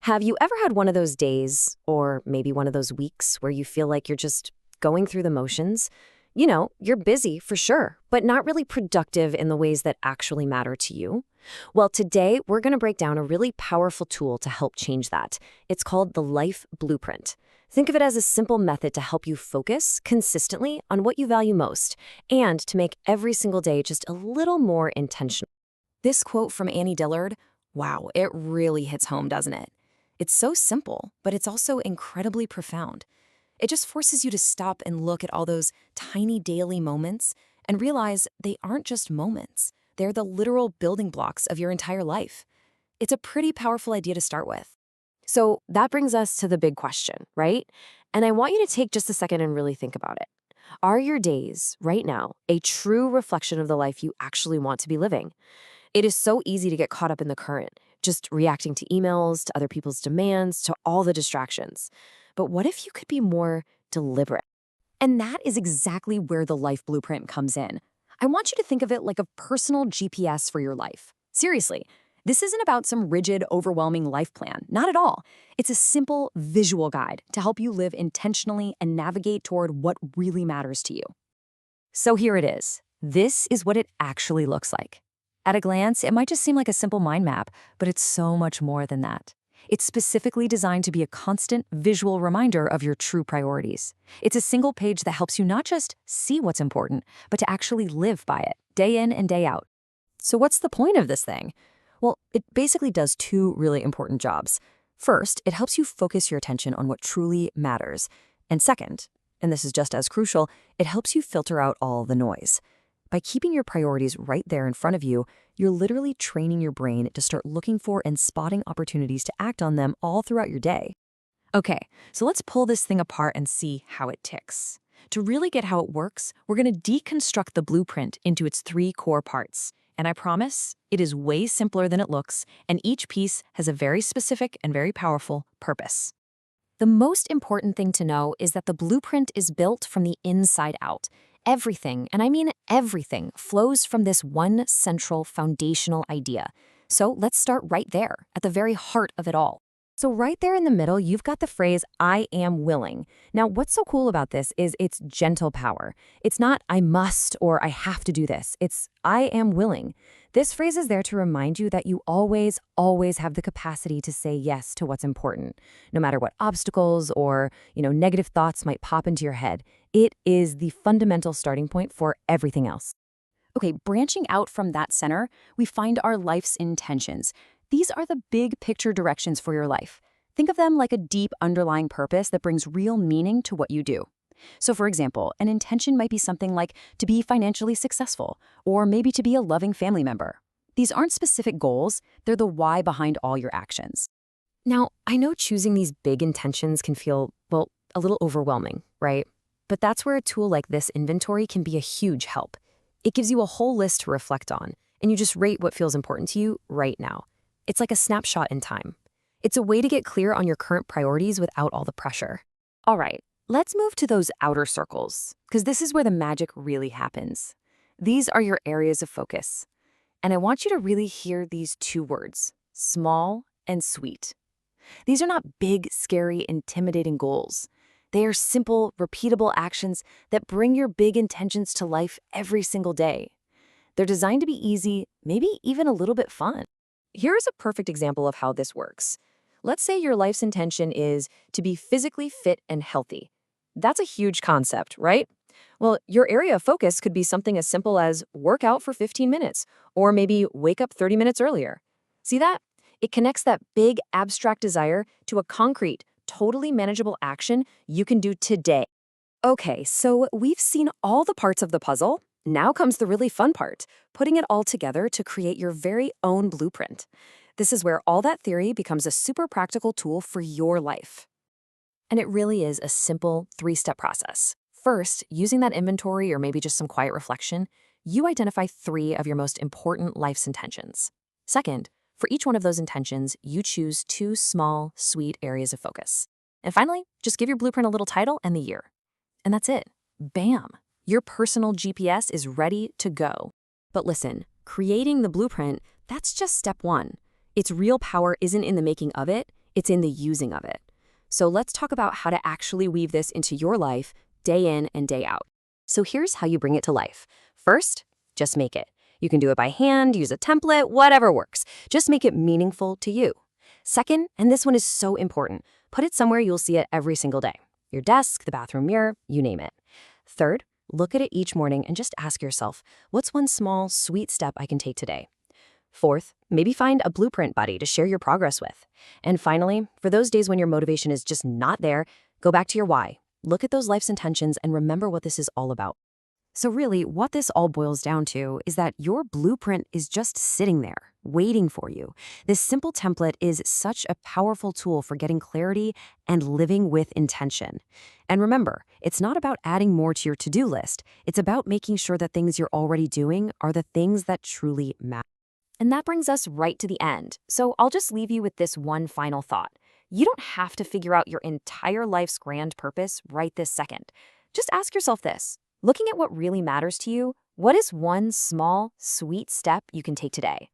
Have you ever had one of those days, or maybe one of those weeks, where you feel like you're just going through the motions? You're busy for sure, but not really productive in the ways that actually matter to you. Well, today we're going to break down a really powerful tool to help change that. It's called the Life Blueprint. Think of it as a simple method to help you focus consistently on what you value most and to make every single day just a little more intentional. This quote from Annie Dillard, wow, it really hits home, doesn't it? It's so simple, but it's also incredibly profound. It just forces you to stop and look at all those tiny daily moments and realize they aren't just moments. They're the literal building blocks of your entire life. It's a pretty powerful idea to start with. So that brings us to the big question, right? And I want you to take just a second and really think about it. Are your days right now a true reflection of the life you actually want to be living? It is so easy to get caught up in the current, just reacting to emails, to other people's demands, to all the distractions. But what if you could be more deliberate? And that is exactly where the Life Blueprint comes in. I want you to think of it like a personal GPS for your life. Seriously, this isn't about some rigid, overwhelming life plan. Not at all. It's a simple visual guide to help you live intentionally and navigate toward what really matters to you. So here it is. This is what it actually looks like. At a glance, it might just seem like a simple mind map, but it's so much more than that. It's specifically designed to be a constant visual reminder of your true priorities. It's a single page that helps you not just see what's important, but to actually live by it, day in and day out. So what's the point of this thing? Well, it basically does two really important jobs. First, it helps you focus your attention on what truly matters. And second, and this is just as crucial, it helps you filter out all the noise. By keeping your priorities right there in front of you, you're literally training your brain to start looking for and spotting opportunities to act on them all throughout your day. Okay, so let's pull this thing apart and see how it ticks. To really get how it works, we're going to deconstruct the blueprint into its three core parts. And I promise, it is way simpler than it looks, and each piece has a very specific and very powerful purpose. The most important thing to know is that the blueprint is built from the inside out. Everything, and I mean everything, flows from this one central foundational idea. So let's start right there, at the very heart of it all. So right there in the middle, you've got the phrase, I am willing. Now, what's so cool about this is its gentle power. It's not, I must or I have to do this. It's, I am willing. This phrase is there to remind you that you always, always have the capacity to say yes to what's important, no matter what obstacles or, negative thoughts might pop into your head. It is the fundamental starting point for everything else. Okay, branching out from that center, we find our life's intentions. These are the big picture directions for your life. Think of them like a deep underlying purpose that brings real meaning to what you do. So for example, an intention might be something like to be financially successful, or maybe to be a loving family member. These aren't specific goals, they're the why behind all your actions. Now, I know choosing these big intentions can feel, well, a little overwhelming, right? But that's where a tool like this inventory can be a huge help. It gives you a whole list to reflect on, and you just rate what feels important to you right now. It's like a snapshot in time. It's a way to get clear on your current priorities without all the pressure. All right, let's move to those outer circles, because this is where the magic really happens. These are your areas of focus. And I want you to really hear these two words, small and sweet. These are not big, scary, intimidating goals. They are simple, repeatable actions that bring your big intentions to life every single day. They're designed to be easy, maybe even a little bit fun. Here is a perfect example of how this works. Let's say your life's intention is to be physically fit and healthy. That's a huge concept, right? Well, your area of focus could be something as simple as work out for 15 minutes, or maybe wake up 30 minutes earlier. See that? It connects that big, abstract desire to a concrete, totally manageable action you can do today. Okay, so we've seen all the parts of the puzzle. Now comes the really fun part, putting it all together to create your very own blueprint. This is where all that theory becomes a super practical tool for your life. And it really is a simple three-step process. First, using that inventory or maybe just some quiet reflection, you identify 3 of your most important life's intentions. Second, for each one of those intentions, you choose 2 small, sweet areas of focus. And finally, just give your blueprint a little title and the year. And that's it. Bam! Your personal GPS is ready to go. But listen, creating the blueprint, that's just step 1. Its real power isn't in the making of it, It's in the using of it. So let's talk about how to actually weave this into your life day in and day out. So here's how you bring it to life. First, just make it. You can do it by hand, use a template, whatever works. Just make it meaningful to you. Second, and this one is so important, put it somewhere you'll see it every single day. Your desk, the bathroom mirror, you name it. Third, look at it each morning and just ask yourself, what's one small, sweet step I can take today? Fourth, maybe find a blueprint buddy to share your progress with. And finally, for those days when your motivation is just not there, go back to your why. Look at those life's intentions and remember what this is all about. So really, what this all boils down to is that your blueprint is just sitting there, waiting for you. This simple template is such a powerful tool for getting clarity and living with intention. And remember, it's not about adding more to your to-do list. It's about making sure that things you're already doing are the things that truly matter. And that brings us right to the end. So I'll just leave you with this one final thought. You don't have to figure out your entire life's grand purpose right this second. Just ask yourself this. Looking at what really matters to you, what is one small, sweet step you can take today?